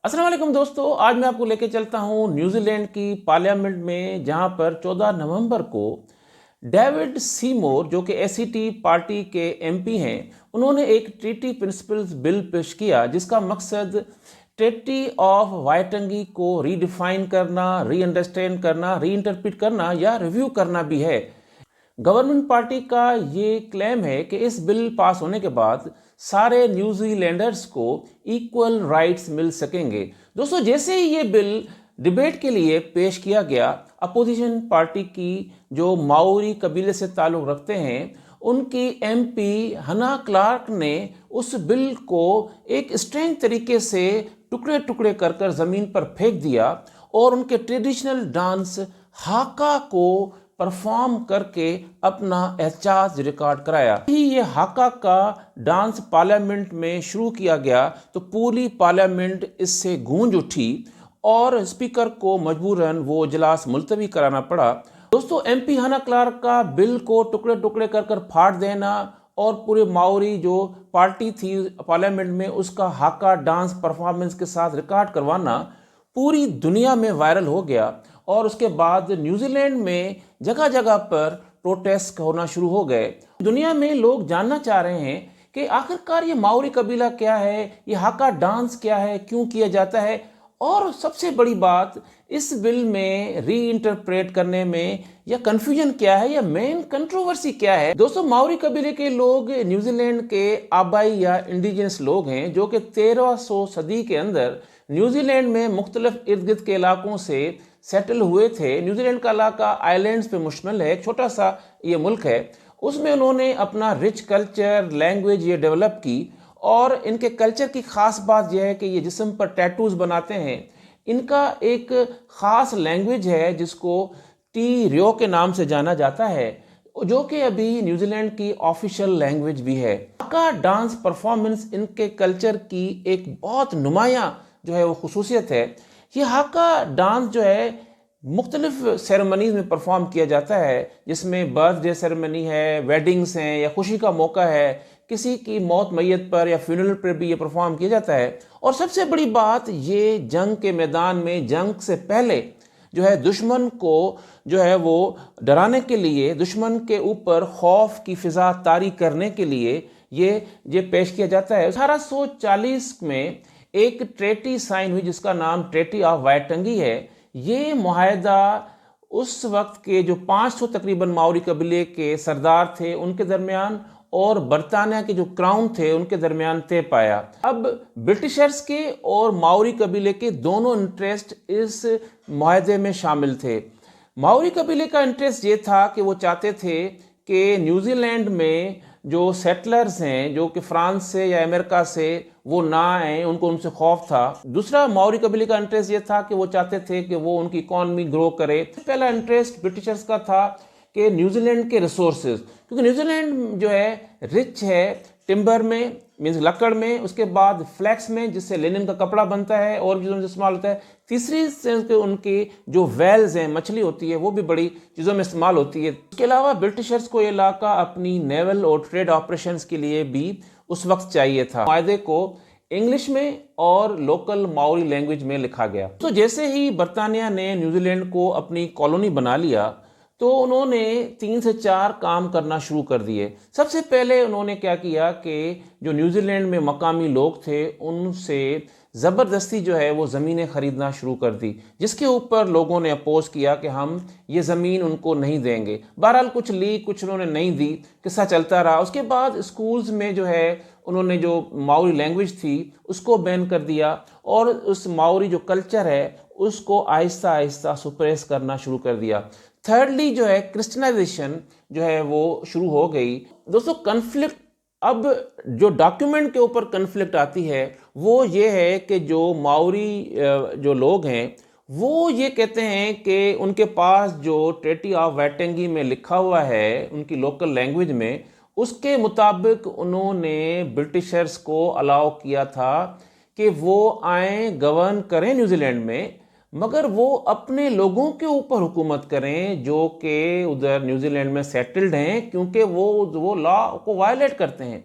अस्सलाम वालेकुम दोस्तों, आज मैं आपको लेके चलता हूँ न्यूजीलैंड की पार्लियामेंट में, जहाँ पर 14 नवंबर को डेविड सीमोर, जो कि एसीटी पार्टी के एमपी हैं, उन्होंने एक ट्रीटी प्रिंसिपल्स बिल पेश किया जिसका मकसद ट्रीटी ऑफ वाइटंगी को रीडिफाइन करना, री अंडरस्टैंड करना, री इंटरप्रिट करना या रिव्यू करना भी है। गवर्नमेंट पार्टी का ये क्लेम है कि इस बिल पास होने के बाद सारे न्यूजीलैंडर्स को इक्वल राइट्स मिल सकेंगे। दोस्तों, जैसे ही ये बिल डिबेट के लिए पेश किया गया, अपोजिशन पार्टी की जो माओरी कबीले से ताल्लुक़ रखते हैं, उनकी एमपी हना क्लार्क ने उस बिल को एक स्ट्रेंज तरीके से टुकड़े टुकड़े कर कर ज़मीन पर फेंक दिया और उनके ट्रेडिशनल डांस हाका को परफॉर्म करके अपना एहसास रिकॉर्ड कराया। ही ये हाका का डांस पार्लियामेंट में शुरू किया गया तो पूरी पार्लियामेंट इससे गूंज उठी और स्पीकर को मजबूरन वो इजलास मुलतवी कराना पड़ा। दोस्तों, एमपी हना क्लार्क का बिल को टुकड़े टुकड़े कर कर फाड़ देना और पूरे माओरी जो पार्टी थी पार्लियामेंट में, उसका हाका डांस परफॉर्मेंस के साथ रिकॉर्ड करवाना पूरी दुनिया में वायरल हो गया। और उसके बाद न्यूजीलैंड में जगह जगह पर प्रोटेस्ट होना शुरू हो गए। दुनिया में लोग जानना चाह रहे हैं कि आखिरकार ये माओरी कबीला क्या है, ये हाका डांस क्या है, क्यों किया जाता है, और सबसे बड़ी बात, इस बिल में री इंटरप्रेट करने में या कंफ्यूजन क्या है या मेन कंट्रोवर्सी क्या है। दोस्तों, माओरी कबीले के लोग न्यूजीलैंड के आबाई या इंडिजिनस लोग हैं जो कि 1300 सदी के अंदर न्यूजीलैंड में मुख्तलिफ इर्द गिर्द के इलाकों से सेटल हुए थे। न्यूजीलैंड का इलाका आइलैंड्स पे मुश्तमिल है, छोटा सा ये मुल्क है। उसमें उन्होंने अपना रिच कल्चर, लैंग्वेज ये डेवलप की। और इनके कल्चर की ख़ास बात यह है कि ये जिस्म पर टैटूज़ बनाते हैं। इनका एक ख़ास लैंग्वेज है जिसको टी रियो के नाम से जाना जाता है, जो कि अभी न्यूजीलैंड की ऑफिशियल लैंग्वेज भी है। हाका डांस परफॉर्मेंस इनके कल्चर की एक बहुत नुमायाँ जो है वो खुसूसियत है। ये हाका डांस जो है मुख्तलिफ सेरेमनीज में परफॉर्म किया जाता है, जिसमें बर्थडे सेरेमनी है, वेडिंग्स हैं या खुशी का मौका है, किसी की मौत मैयत पर या फ्यूनरल पर भी ये परफॉर्म किया जाता है। और सबसे बड़ी बात, ये जंग के मैदान में जंग से पहले जो है दुश्मन को जो है वो डराने के लिए, दुश्मन के ऊपर खौफ की फिजा तारी करने के लिए ये पेश किया जाता है। 1840 में एक ट्रेटी साइन हुई जिसका नाम ट्रेटी ऑफ वाइटंगी है। ये मुआहदा उस वक्त के जो 500 तकरीबन माओरी कबीले के सरदार थे उनके दरमियान और बरतानिया के जो क्राउन थे उनके दरमियान तय पाया। अब ब्रिटिशर्स के और माओरी कबीले के दोनों इंटरेस्ट इस मुआहदे में शामिल थे। माओरी कबीले का इंटरेस्ट ये था कि वो चाहते थे कि न्यूजीलैंड में जो सेटलर्स हैं जो कि फ्रांस से या अमेरिका से, वो ना आए, उनको उनसे खौफ था। दूसरा, माओरी कबीले का इंटरेस्ट ये था कि वो चाहते थे कि वो उनकी इकॉनमी ग्रो करे। पहला इंटरेस्ट ब्रिटिशर्स का था कि न्यूजीलैंड के रिसोर्सेज, क्योंकि न्यूजीलैंड जो है रिच है टिम्बर में, मीन्स लकड़ में, उसके बाद फ्लैक्स में जिससे लिनन का कपड़ा बनता है और चीज़ों में इस्तेमाल होता है। तीसरी सेंस के उनकी जो वेल्स हैं, मछली होती है, वो भी बड़ी चीज़ों में इस्तेमाल होती है। उसके अलावा ब्रिटिशर्स को ये इलाका अपनी नेवल और ट्रेड ऑपरेशंस के लिए भी उस वक्त चाहिए था। माहदे को इंग्लिश में और लोकल माओरी लैंग्वेज में लिखा गया। तो जैसे ही बरतानिया ने न्यूजीलैंड को अपनी कॉलोनी बना लिया तो उन्होंने 3 से 4 काम करना शुरू कर दिए। सबसे पहले उन्होंने क्या किया कि जो न्यूजीलैंड में मकामी लोग थे उनसे ज़बरदस्ती जो है वो ज़मीनें ख़रीदना शुरू कर दी, जिसके ऊपर लोगों ने अपोज किया कि हम ये ज़मीन उनको नहीं देंगे। बहरहाल कुछ ली, कुछ उन्होंने नहीं दी, किस्सा चलता रहा। उसके बाद स्कूल्स में जो है उन्होंने जो माओरी लैंग्वेज थी उसको बैन कर दिया और उस माओरी जो कल्चर है उसको आहिस्ता आहिस्ता सुप्रेस करना शुरू कर दिया। थर्डली जो है क्रिश्चियनाइजेशन जो है वो शुरू हो गई। दोस्तों, कन्फ्लिक्ट, अब जो डॉक्यूमेंट के ऊपर कन्फ्लिक्ट आती है वो ये है कि जो माओरी जो लोग हैं वो ये कहते हैं कि उनके पास जो ट्रेटी ऑफ वाइटंगी में लिखा हुआ है उनकी लोकल लैंग्वेज में, उसके मुताबिक उन्होंने ब्रिटिशर्स को अलाउ किया था कि वो आए, गवर्न करें न्यूजीलैंड में, मगर वो अपने लोगों के ऊपर हुकूमत करें जो कि उधर न्यूजीलैंड में सेटल्ड हैं, क्योंकि वो लॉ को वायलेट करते हैं।